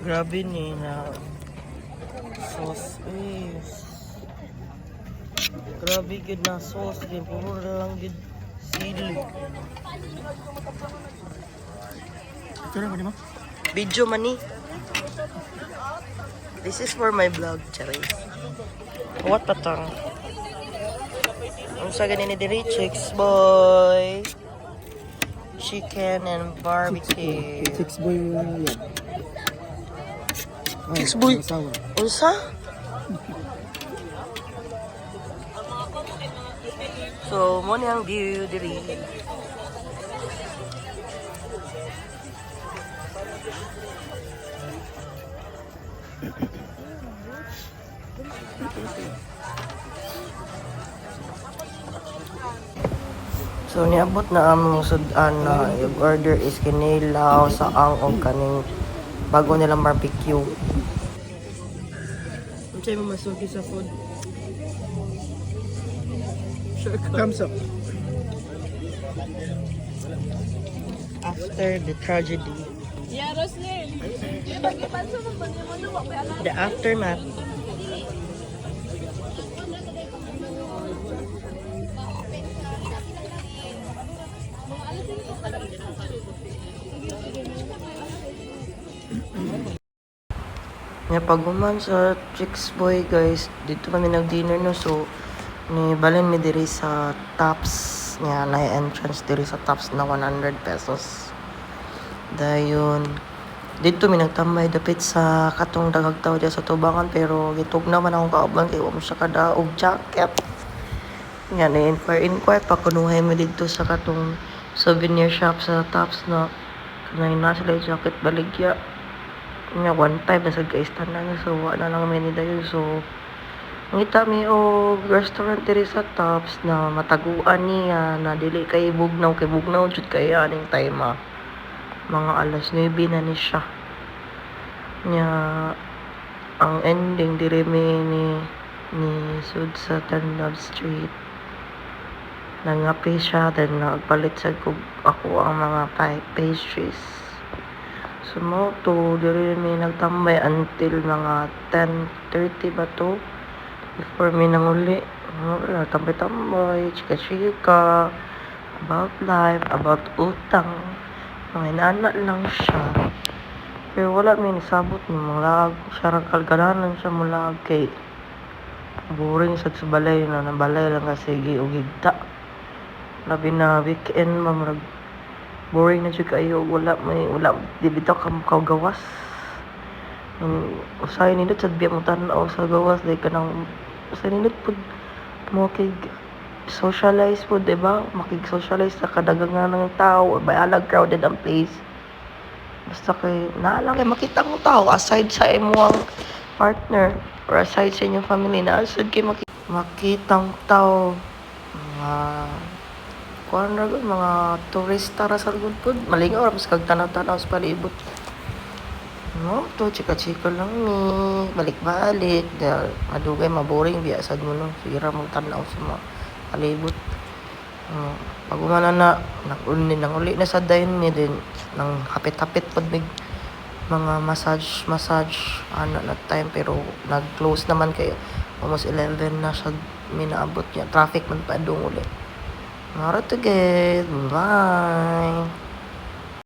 Grabe ni na sauce grabe gid na sauce din puro na lang gid sili. Ito na ba mo? Video man ni. This is for my vlog, Charis. What pa tang? Ang sa ganin ni diri chicks boy. Chicken and barbecue. Six boy yan. Six boy. Unsa? So, mo niyang view diri. So niabot na among sudan na yung order is kinilaw sa ang kaning bago nilang barbecue. Unsay mo masugi sa food? Sure ka. Thumbs up. After the tragedy. Yeah, Roslyn. The aftermath. Nga paguman sa Chicks Boy guys, dito kami nag-dinner no, so ni balin mi diri sa Tops nga na entrance diri sa Tops na 100 pesos. Dayon dito mi nagtambay dapit sa katong dagag tao diya sa tubangan pero gitugnaw man akong kauban kay wa mo siya kadaog jacket. Nga na-inquire pa kunuhay mo dito sa katong souvenir shop sa Tops na kanay na sila yung jacket baligya. Nga 1.5 na sa guystan na so wala na lang mini dayon so ngita mi o restaurant diri sa Tops na mataguan niya na dili kay bugnaw jud kay aning time mga alas 9 na ni siya nya ang ending diri mi ni sud sa Tandab Street nangapi siya then nagpalit sa ako ang mga pastries. Sumoto, diri mi nagtambay until mga 10:30 ba to? Before mi nanguli. Tambay-tambay, chika-chika, about life, about utang. Mga inana lang siya. Pero wala mi nisabot ni mga siya kalgalanan siya mula kay boring sa balay na nabalay lang kasi giugigta. Labi na weekend mamrag boring na siya kayo wala di bitaw ka gawas usay nindot sa biya mo tanaw sa gawas dahil ka nang usay nindot po mo kay socialize po diba makig-socialize sa kadagangan ng tao bayalag crowded ang place basta kay naalang kay makita mo tao aside sa imuang partner or aside sa inyong family na aside kay makitang tao kuan ra gud mga turista ra sa gud pud malingaw ra mas kag tanaw-tanaw sa palibot no to chika-chika lang ni balik-balik madugay maboring biya sad mo no sira mo tanaw sa mga palibot pag umana nang uli na sa dayon mi din nang hapit-hapit pod mig mga massage ana na time pero nag-close naman kay almost 11 na siya minaabot niya traffic man pa dong uli. Alright, again. Bye.